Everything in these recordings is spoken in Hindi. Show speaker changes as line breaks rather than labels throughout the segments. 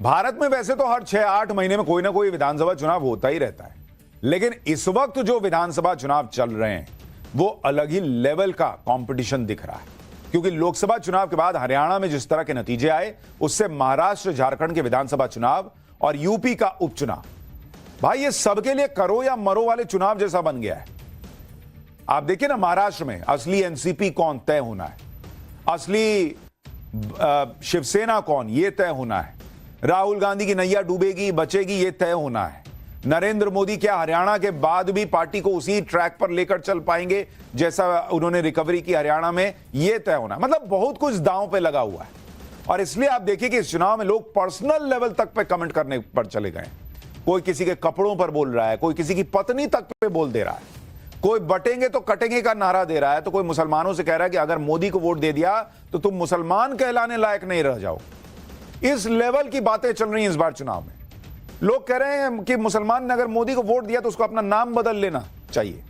भारत में वैसे तो हर 6-8 महीने में कोई ना कोई विधानसभा चुनाव होता ही रहता है, लेकिन इस वक्त जो विधानसभा चुनाव चल रहे हैं वो अलग ही लेवल का कंपटीशन दिख रहा है, क्योंकि लोकसभा चुनाव के बाद हरियाणा में जिस तरह के नतीजे आए, उससे महाराष्ट्र, झारखंड के विधानसभा चुनाव और यूपी का उपचुनाव, भाई ये सबके लिए करो या मरो वाले चुनाव जैसा बन गया है। आप देखिए ना, महाराष्ट्र में असली एनसीपी कौन तय होना है, असली शिवसेना कौन ये तय होना है, राहुल गांधी की नैया डूबेगी बचेगी ये तय होना है, नरेंद्र मोदी क्या हरियाणा के बाद भी पार्टी को उसी ट्रैक पर लेकर चल पाएंगे जैसा उन्होंने रिकवरी की हरियाणा में, ये तय होना है। मतलब बहुत कुछ दांव पे लगा हुआ है, और इसलिए आप देखिए कि इस चुनाव में लोग पर्सनल लेवल तक पे कमेंट करने पर चले गए। कोई किसी के कपड़ों पर बोल रहा है, कोई किसी की पत्नी तक पे बोल दे रहा है, कोई बटेंगे तो कटेंगे का नारा दे रहा है, तो कोई मुसलमानों से कह रहा है कि अगर मोदी को वोट दे दिया तो तुम मुसलमान कहलाने लायक नहीं रह जाओ। इस लेवल की बातें चल रही हैं इस बार चुनाव में। लोग कह रहे हैं कि मुसलमान ने अगर मोदी को वोट दिया तो उसको अपना नाम बदल लेना चाहिए।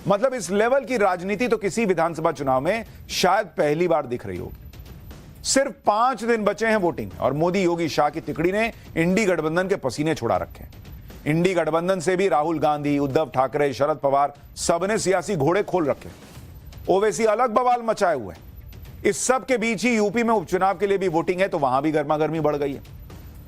मतलब इस लेवल की राजनीति तो किसी विधानसभा चुनाव में शायद पहली बार दिख रही होगी। सिर्फ 5 दिन बचे हैं वोटिंग, और मोदी योगी शाह की तिकड़ी ने इंडी गठबंधन के पसीने छुड़ा रखे हैं। इंडी गठबंधन से भी राहुल गांधी, उद्धव ठाकरे, शरद पवार सबने सियासी घोड़े खोल रखे। ओवैसी अलग बवाल मचाए हुए हैं। इस सब के बीच ही यूपी में उपचुनाव के लिए भी वोटिंग है, तो वहां भी गर्मागर्मी बढ़ गई है।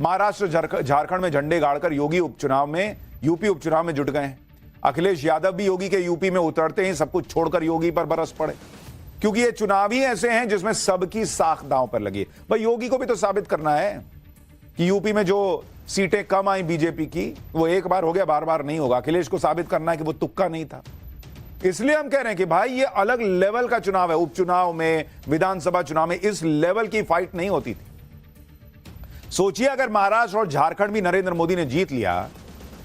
महाराष्ट्र, झारखंड में झंडे गाड़कर योगी यूपी उपचुनाव में जुट गए हैं। अखिलेश यादव भी योगी के यूपी में उतरते ही सब कुछ छोड़कर योगी पर बरस पड़े, क्योंकि ये चुनाव ही ऐसे हैं जिसमें सबकी साख दांव पर लगी है। भाई योगी को भी तो साबित करना है कि यूपी में जो सीटें कम आई बीजेपी की, वो एक बार हो गया, बार बार नहीं होगा। अखिलेश को साबित करना है कि वो तुक्का नहीं था। इसलिए हम कह रहे हैं कि भाई ये अलग लेवल का चुनाव है। उपचुनाव में, विधानसभा चुनाव में इस लेवल की फाइट नहीं होती थी। सोचिए अगर महाराष्ट्र और झारखंड भी नरेंद्र मोदी ने जीत लिया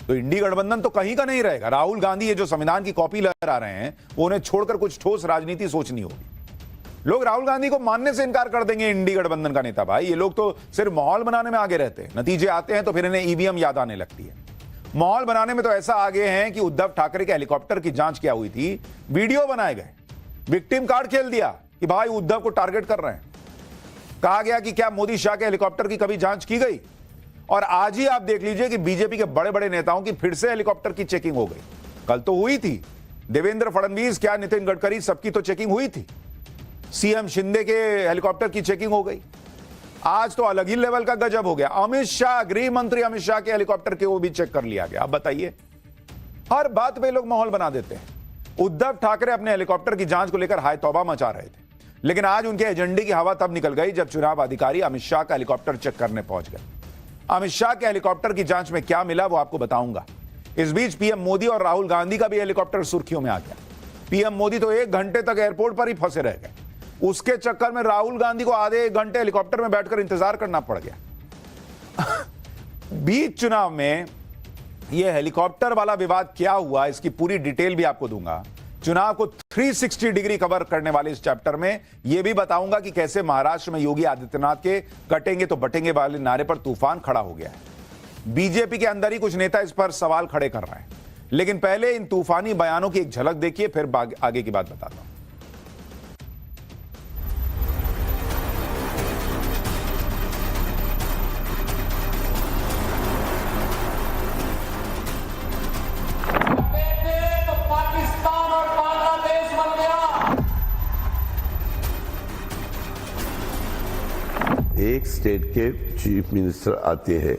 तो इंडी गठबंधन तो कहीं का नहीं रहेगा। राहुल गांधी ये जो संविधान की कॉपी लहरा रहे हैं, वो उन्हें छोड़कर कुछ ठोस राजनीति सोचनी होगी। लोग राहुल गांधी को मानने से इनकार कर देंगे इंडी गठबंधन का नेता। भाई ये लोग तो सिर्फ माहौल बनाने में आगे रहते हैं। नतीजे आते हैं तो फिर इन्हें ईवीएम याद आने लगती है। माहौल बनाने में तो ऐसा आगे हैं कि उद्धव ठाकरे के हेलीकॉप्टर की जांच क्या हुई थी, वीडियो बनाए गए, विक्टिम कार्ड खेल दिया कि भाई उद्धव को टारगेट कर रहे हैं। कहा गया कि क्या मोदी शाह के हेलीकॉप्टर की कभी जांच की गई? और आज ही आप देख लीजिए कि बीजेपी के बड़े बड़े नेताओं की फिर से हेलीकॉप्टर की चेकिंग हो गई। कल तो हुई थी, देवेंद्र फडणवीस, क्या नितिन गडकरी, सबकी तो चेकिंग हुई थी। सीएम शिंदे के हेलीकॉप्टर की चेकिंग हो गई। आज तो अलग ही लेवल का गजब हो गया। अमित शाह, गृह मंत्री अमित शाह के हेलीकॉप्टर के वो भी चेक कर लिया गया। अब बताइए, हर बात पे लोग माहौल बना देते हैं। उद्धव ठाकरे अपने हेलीकॉप्टर की जांच को लेकर हाय तौबा मचा रहे थे, लेकिन आज उनके एजेंडे की हवा तब निकल गई जब चुनाव अधिकारी अमित शाह का हेलीकॉप्टर चेक करने पहुंच गए। अमित शाह के हेलीकॉप्टर की जांच में क्या मिला वो आपको बताऊंगा। इस बीच पीएम मोदी और राहुल गांधी का भी हेलीकॉप्टर सुर्खियों में आ गया। पीएम मोदी तो 1 घंटे तक एयरपोर्ट पर ही फंसे रह गए। उसके चक्कर में राहुल गांधी को आधे 1 घंटे हेलीकॉप्टर में बैठकर इंतजार करना पड़ गया। बीच चुनाव में यह हेलीकॉप्टर वाला विवाद क्या हुआ, इसकी पूरी डिटेल भी आपको दूंगा। चुनाव को 360 डिग्री कवर करने वाले इस चैप्टर में यह भी बताऊंगा कि कैसे महाराष्ट्र में योगी आदित्यनाथ के कटेंगे तो बटेंगे वाले नारे पर तूफान खड़ा हो गया है। बीजेपी के अंदर ही कुछ नेता इस पर सवाल खड़े कर रहे हैं। लेकिन पहले इन तूफानी बयानों की एक झलक देखिए, फिर आगे की बात बताता हूं।
एक स्टेट के चीफ मिनिस्टर आते हैं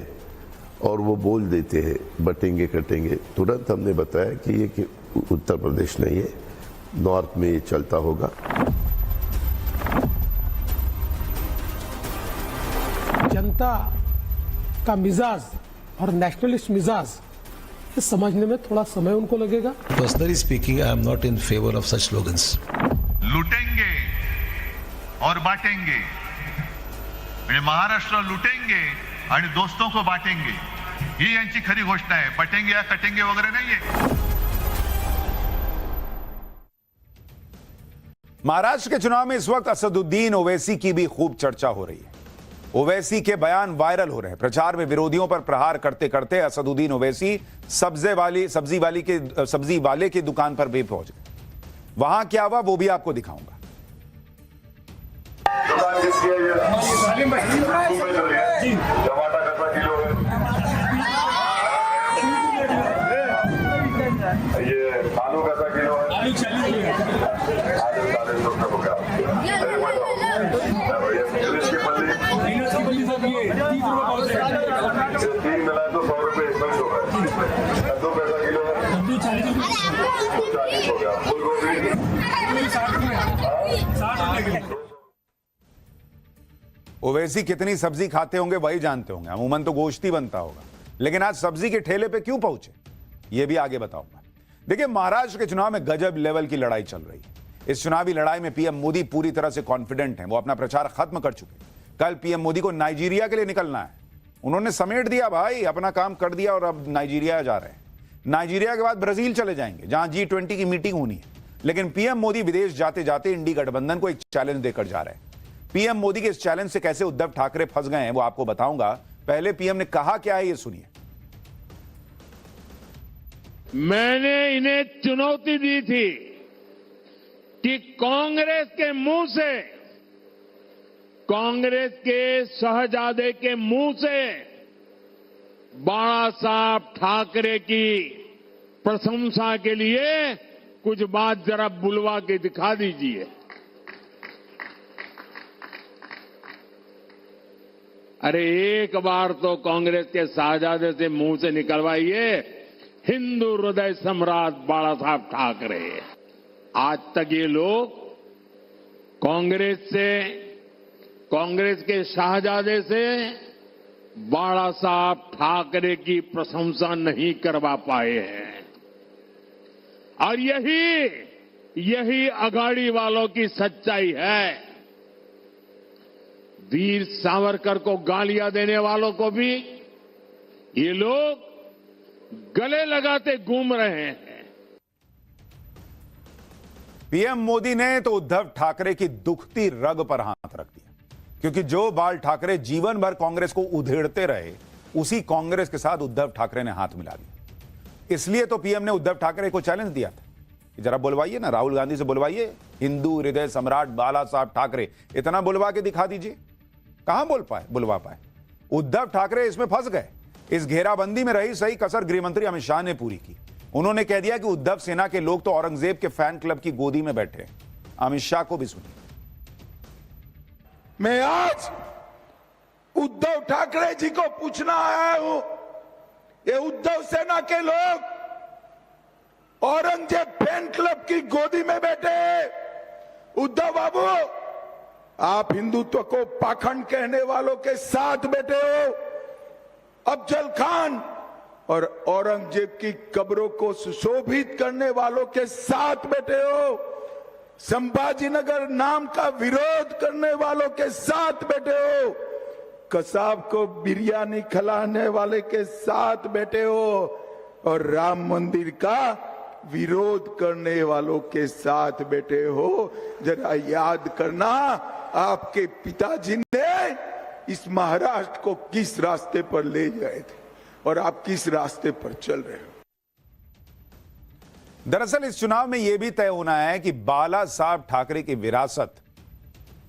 और वो बोल देते हैं बटेंगे कटेंगे, तुरंत हमने बताया कि ये कि उत्तर प्रदेश नहीं है, नॉर्थ में ये चलता होगा।
जनता का मिजाज और नेशनलिस्ट मिजाज ये समझने में थोड़ा समय उनको लगेगा।
Personally speaking, I am not in favour of such slogans.
लूटेंगे और बांटेंगे, महाराष्ट्र लुटेंगे आणि दोस्तों को बांटेंगे, ही यांची खरी घोषणा आहे। बटेंगे या कटेंगे वगैरह नहीं है।
महाराष्ट्र के चुनाव में इस वक्त असदुद्दीन ओवैसी की भी खूब चर्चा हो रही है। ओवैसी के बयान वायरल हो रहे हैं। प्रचार में विरोधियों पर प्रहार करते करते असदुद्दीन ओवैसी सब्जी वाले की दुकान पर भी पहुंच गए। वहां क्या हुआ वो भी आपको दिखाऊंगा।
टमाटर तीन मिला तो 100 रुपए इसमें हो गए। 2 पैसा किलो है, 40 हो गया। फूल गोभी 60
ओवैसी कितनी सब्जी खाते होंगे वही जानते होंगे, अमूमन तो गोश्त ही बनता होगा, लेकिन आज सब्जी के ठेले पे क्यों पहुंचे ये भी आगे बताऊंगा। देखिए, महाराष्ट्र के चुनाव में गजब लेवल की लड़ाई चल रही है। इस चुनावी लड़ाई में पीएम मोदी पूरी तरह से कॉन्फिडेंट हैं, वो अपना प्रचार खत्म कर चुके हैं। कल पीएम मोदी को नाइजीरिया के लिए निकलना है, उन्होंने समेट दिया भाई, अपना काम कर दिया और अब नाइजीरिया जा रहे हैं। नाइजीरिया के बाद ब्राजील चले जाएंगे जहां G20 की मीटिंग होनी है। लेकिन पीएम मोदी विदेश जाते जाते इंडी गठबंधन को एक चैलेंज देकर जा रहे हैं। पीएम मोदी के इस चैलेंज से कैसे उद्धव ठाकरे फंस गए हैं वो आपको बताऊंगा। पहले पीएम ने कहा क्या है ये सुनिए।
मैंने इन्हें चुनौती दी थी कि कांग्रेस के मुंह से, कांग्रेस के शहजादे के मुंह से बाला साहब ठाकरे की प्रशंसा के लिए कुछ बात जरा बुलवा के दिखा दीजिए। अरे एक बार तो कांग्रेस के शहजादे से मुंह से निकलवाइए, हिंदू हृदय सम्राट बाला साहब ठाकरे। आज तक ये लोग कांग्रेस से, कांग्रेस के शहजादे से बाला साहब ठाकरे की प्रशंसा नहीं करवा पाए हैं। और यही अघाड़ी वालों की सच्चाई है। वीर सावरकर को गालियां देने वालों को भी ये लोग गले लगाते घूम रहे हैं।
पीएम मोदी ने तो उद्धव ठाकरे की दुखती रग पर हाथ रख दिया, क्योंकि जो बाल ठाकरे जीवन भर कांग्रेस को उधेड़ते रहे, उसी कांग्रेस के साथ उद्धव ठाकरे ने हाथ मिला दिया। इसलिए तो पीएम ने उद्धव ठाकरे को चैलेंज दिया था कि जरा बुलवाइए ना, राहुल गांधी से बुलवाइए, हिंदू हृदय सम्राट बाला साहब ठाकरे, इतना बुलवा के दिखा दीजिए। कहां बुलवा पाए। उद्धव ठाकरे इसमें फंस गए। इस घेराबंदी में रही सही कसर गृहमंत्री अमित शाह ने पूरी की। उन्होंने कह दिया कि उद्धव सेना के लोग तो औरंगजेब के फैन क्लब की गोदी में बैठे हैं। अमित शाह को भी सुनिए।
मैं आज उद्धव ठाकरे जी को पूछना आया हूं, ये उद्धव सेना के लोग औरंगजेब फैन क्लब की गोदी में बैठे हैं। उद्धव बाबू, आप हिंदुत्व को पाखंड कहने वालों के साथ बैठे हो। अफजल खान और औरंगजेब की कब्रों को सुशोभित करने वालों के साथ बैठे हो। संभाजीनगर नाम का विरोध करने वालों के साथ बैठे हो। कसाब को बिरयानी खिलाने वाले के साथ बैठे हो और राम मंदिर का विरोध करने वालों के साथ बैठे हो। जरा याद करना, आपके पिताजी ने इस महाराष्ट्र को किस रास्ते पर ले गए थे और आप किस रास्ते पर चल रहे हो।
दरअसल इस चुनाव में यह भी तय होना है कि बाला साहब ठाकरे की विरासत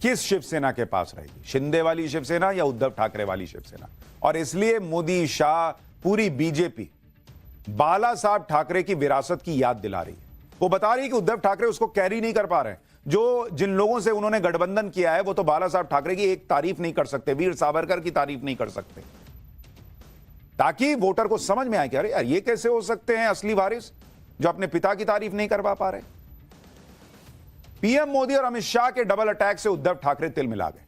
किस शिवसेना के पास रहेगी, शिंदे वाली शिवसेना या उद्धव ठाकरे वाली शिवसेना। और इसलिए मोदी, शाह, पूरी बीजेपी बाला साहब ठाकरे की विरासत की याद दिला रही है। वो बता रही है कि उद्धव ठाकरे उसको कैरी नहीं कर पा रहे हैं। जो जिन लोगों से उन्होंने गठबंधन किया है वो तो बाला साहब ठाकरे की एक तारीफ नहीं कर सकते, वीर सावरकर की तारीफ नहीं कर सकते, ताकि वोटर को समझ में आए कि अरे यार ये कैसे हो सकते हैं असली वारिस जो अपने पिता की तारीफ नहीं करवा पा रहे। पीएम मोदी और अमित शाह के डबल अटैक से उद्धव ठाकरे तिल मिला गए,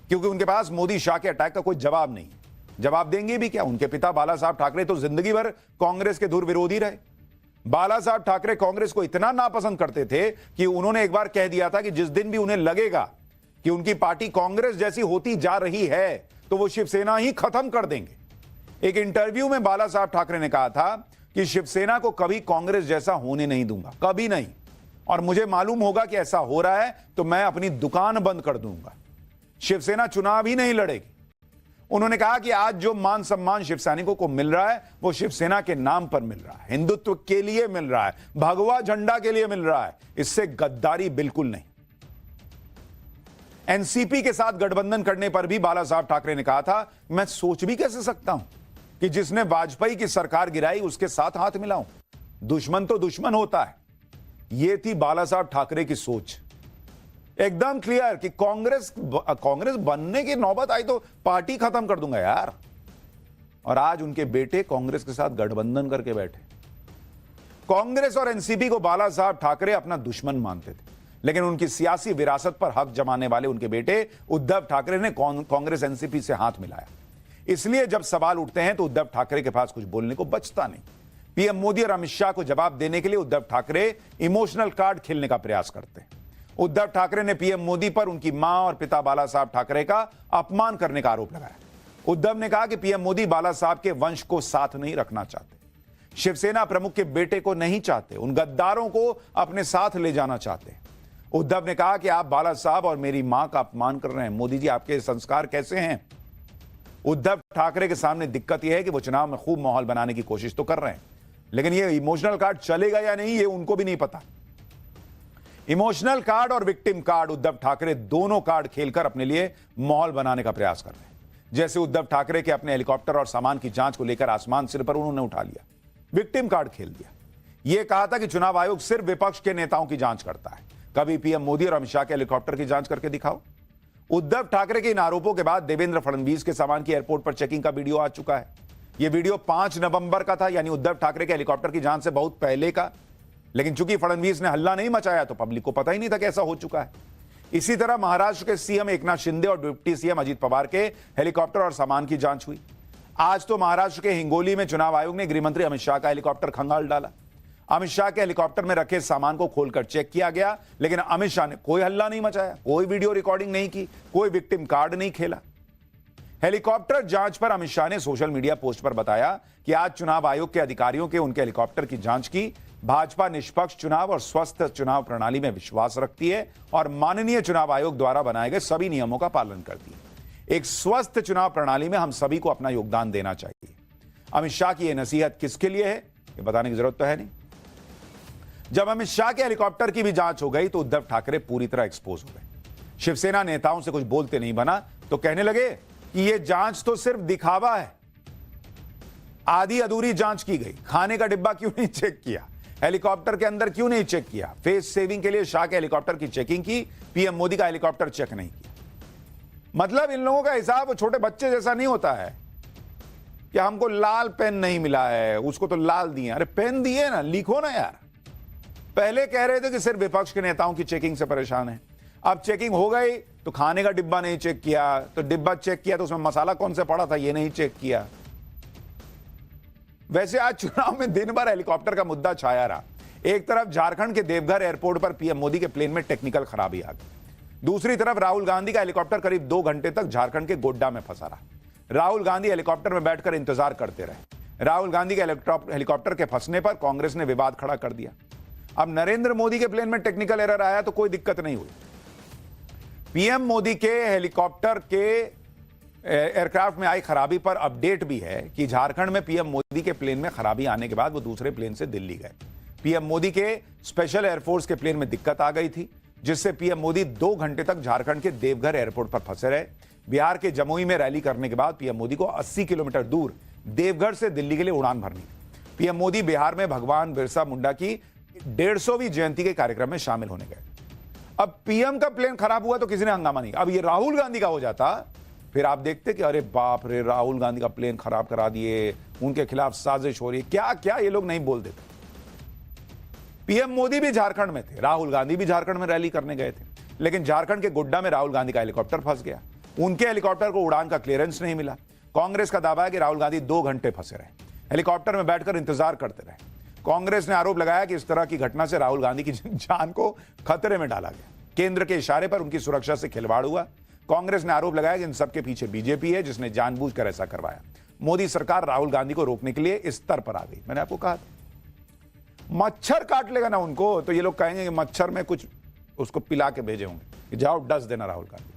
क्योंकि उनके पास मोदी शाह के अटैक का कोई जवाब नहीं है। जवाब देंगे भी क्या? उनके पिता बाला साहब ठाकरे तो जिंदगी भर कांग्रेस के धुर विरोधी रहे। बाला साहब ठाकरे कांग्रेस को इतना नापसंद करते थे कि उन्होंने एक बार कह दिया था कि जिस दिन भी उन्हें लगेगा कि उनकी पार्टी कांग्रेस जैसी होती जा रही है तो वो शिवसेना ही खत्म कर देंगे। एक इंटरव्यू में बाला साहब ठाकरे ने कहा था कि शिवसेना को कभी कांग्रेस जैसा होने नहीं दूंगा, कभी नहीं, और मुझे मालूम होगा कि ऐसा हो रहा है तो मैं अपनी दुकान बंद कर दूंगा। शिवसेना चुनाव ही नहीं लड़ेगी। उन्होंने कहा कि आज जो मान सम्मान शिव सैनिकों को मिल रहा है वो शिवसेना के नाम पर मिल रहा है, हिंदुत्व के लिए मिल रहा है, भगवा झंडा के लिए मिल रहा है, इससे गद्दारी बिल्कुल नहीं। एनसीपी के साथ गठबंधन करने पर भी बाला साहब ठाकरे ने कहा था, मैं सोच भी कैसे सकता हूं कि जिसने वाजपेयी की सरकार गिराई उसके साथ हाथ मिलाऊं। दुश्मन तो दुश्मन होता है। यह थी बाला साहब ठाकरे की सोच। एकदम क्लियर कि कांग्रेस बनने की नौबत आई तो पार्टी खत्म कर दूंगा यार। और आज उनके बेटे कांग्रेस के साथ गठबंधन करके बैठे। कांग्रेस और एनसीपी को बाला साहब ठाकरे अपना दुश्मन मानते थे, लेकिन उनकी सियासी विरासत पर हक जमाने वाले उनके बेटे उद्धव ठाकरे ने कांग्रेस एनसीपी से हाथ मिलाया। इसलिए जब सवाल उठते हैं तो उद्धव ठाकरे के पास कुछ बोलने को बचता नहीं। पीएम मोदी और अमित शाह को जवाब देने के लिए उद्धव ठाकरे इमोशनल कार्ड खेलने का प्रयास करते हैं। उद्धव ठाकरे ने पीएम मोदी पर उनकी मां और पिता बाला साहब ठाकरे का अपमान करने का आरोप लगाया। उद्धव ने कहा कि पीएम मोदी बाला साहब के वंश को साथ नहीं रखना चाहते, शिवसेना प्रमुख के बेटे को नहीं चाहते, उन गद्दारों को अपने साथ ले जाना चाहते। उद्धव ने कहा कि आप बाला साहब और मेरी मां का अपमान कर रहे हैं। मोदी जी, आपके संस्कार कैसे हैं? उद्धव ठाकरे के सामने दिक्कत यह है कि वो चुनाव में खूब माहौल बनाने की कोशिश तो कर रहे हैं, लेकिन ये इमोशनल कार्ड चलेगा या नहीं ये उनको भी नहीं पता। इमोशनल कार्ड और विक्टिम कार्ड, उद्धव ठाकरे दोनों कार्ड खेलकर अपने लिए माहौल बनाने का प्रयास कर रहे हैं। जैसे उद्धव ठाकरे के अपने हेलीकॉप्टर और सामान की जांच को लेकर आसमान सिर पर उन्होंने उठा लिया, विक्टिम कार्ड खेल दिया। यह कहा था कि चुनाव आयोग सिर्फ विपक्ष के नेताओं की जांच करता है, कभी पीएम मोदी और अमित शाह के हेलीकॉप्टर की जांच करके दिखाओ। उद्धव ठाकरे के इन आरोपों के बाद देवेंद्र फडणवीस के सामान की एयरपोर्ट पर चेकिंग का वीडियो आ चुका है। यह वीडियो 5 नवंबर का था, यानी उद्धव ठाकरे के हेलीकॉप्टर की जांच से बहुत पहले का। लेकिन चूंकि फडणवीस ने हल्ला नहीं मचाया तो पब्लिक को पता ही नहीं था कि ऐसा हो चुका है। इसी तरह महाराष्ट्र के सीएम एकनाथ शिंदे और डिप्टी सीएम अजित पवार के हेलीकॉप्टर और सामान की जांच हुई। आज तो महाराष्ट्र के हिंगोली में चुनाव आयोग ने गृहमंत्री अमित शाह का हेलीकॉप्टर खंगाल डाला। अमित शाह के हेलीकॉप्टर में रखे सामान को खोलकर चेक किया गया, लेकिन अमित शाह ने कोई हल्ला नहीं मचाया, कोई वीडियो रिकॉर्डिंग नहीं की, कोई विक्टिम कार्ड नहीं खेला। हेलीकॉप्टर जांच पर अमित शाह ने सोशल मीडिया पोस्ट पर बताया कि आज चुनाव आयोग के अधिकारियों के उनके हेलीकॉप्टर की जांच की। भाजपा निष्पक्ष चुनाव और स्वस्थ चुनाव प्रणाली में विश्वास रखती है और माननीय चुनाव आयोग द्वारा बनाए गए सभी नियमों का पालन करती है। एक स्वस्थ चुनाव प्रणाली में हम सभी को अपना योगदान देना चाहिए। अमित शाह की यह नसीहत किसके लिए है ये बताने की जरूरत तो है नहीं। जब अमित शाह के हेलीकॉप्टर की भी जांच हो गई तो उद्धव ठाकरे पूरी तरह एक्सपोज हो गए। शिवसेना नेताओं से कुछ बोलते नहीं बना तो कहने लगे कि यह जांच तो सिर्फ दिखावा है, आधी अधूरी जांच की गई। खाने का डिब्बा क्यों नहीं चेक किया, हेलीकॉप्टर के अंदर क्यों नहीं चेक किया। फेस सेविंग के लिए शाह के हेलीकॉप्टर की चेकिंग की, पीएम मोदी का हेलीकॉप्टर चेक नहीं किया। मतलब इन लोगों का हिसाब छोटे बच्चे जैसा नहीं होता है कि हमको लाल पेन नहीं मिला है, उसको तो लाल दिए। अरे पेन दिए ना, लिखो ना यार। पहले कह रहे थे कि सिर्फ विपक्ष के नेताओं की चेकिंग से परेशान है, अब चेकिंग हो गई तो खाने का डिब्बा नहीं चेक किया, तो डिब्बा चेक किया तो उसमें मसाला कौन सा पड़ा था ये नहीं चेक किया। वैसे आज चुनाव में दिन भर हेलीकॉप्टर का मुद्दा छाया रहा। एक तरफ झारखंड के देवघर एयरपोर्ट पर पीएम मोदी के प्लेन में टेक्निकल खराबी आ गई, दूसरी तरफ राहुल गांधी का हेलीकॉप्टर करीब 2 घंटे तक झारखंड के गोड्डा में फंसा रहा। राहुल गांधी हेलीकॉप्टर में बैठकर इंतजार करते रहे। राहुल गांधी के हेलीकॉप्टर के फंसने पर कांग्रेस ने विवाद खड़ा कर दिया। अब नरेंद्र मोदी के प्लेन में टेक्निकल एरर आया तो कोई दिक्कत नहीं हुई। पीएम मोदी के हेलीकॉप्टर के एयरक्राफ्ट में आई खराबी पर अपडेट भी है कि झारखंड में पीएम मोदी के प्लेन में खराबी आने के बाद वो दूसरे प्लेन से दिल्ली गए। पीएम मोदी के स्पेशल एयरफोर्स के प्लेन में दिक्कत आ गई थी, जिससे पीएम मोदी 2 घंटे तक झारखंड के देवघर एयरपोर्ट पर फंसे रहे। बिहार के जमुई में रैली करने के बाद पीएम मोदी को 80 किलोमीटर दूर देवघर से दिल्ली के लिए उड़ान भरनी। पीएम मोदी बिहार में भगवान बिरसा मुंडा की 150वीं जयंती के कार्यक्रम में शामिल होने गए। अब पीएम का प्लेन खराब हुआ तो किसी ने हंगामा नहीं। अब ये राहुल गांधी का हो जाता फिर आप देखते कि अरे बाप रे, राहुल गांधी का प्लेन खराब करा दिए, उनके खिलाफ साजिश हो रही है, क्या क्या ये लोग नहीं बोल देते। पीएम मोदी भी झारखंड में थे, राहुल गांधी भी झारखंड में रैली करने गए थे, लेकिन झारखंड के गोड्डा में राहुल गांधी का हेलीकॉप्टर फंस गया। उनके हेलीकॉप्टर को उड़ान का क्लियरेंस नहीं मिला। कांग्रेस का दावा है कि राहुल गांधी 2 घंटे फंसे रहे, हेलीकॉप्टर में बैठकर इंतजार करते रहे। कांग्रेस ने आरोप लगाया कि इस तरह की घटना से राहुल गांधी की जान को खतरे में डाला गया। केंद्र के इशारे पर उनकी सुरक्षा से खिलवाड़ हुआ। कांग्रेस ने आरोप लगाया कि इन सबके पीछे बीजेपी है, जिसने जानबूझकर ऐसा करवाया। मोदी सरकार राहुल गांधी को रोकने के लिए इस स्तर पर आ गई। मैंने आपको कहा था मच्छर काट लेगा ना उनको तो ये लोग कहेंगे कि मच्छर में कुछ उसको पिला के भेजे होंगे कि जाओ डस देना राहुल गांधी।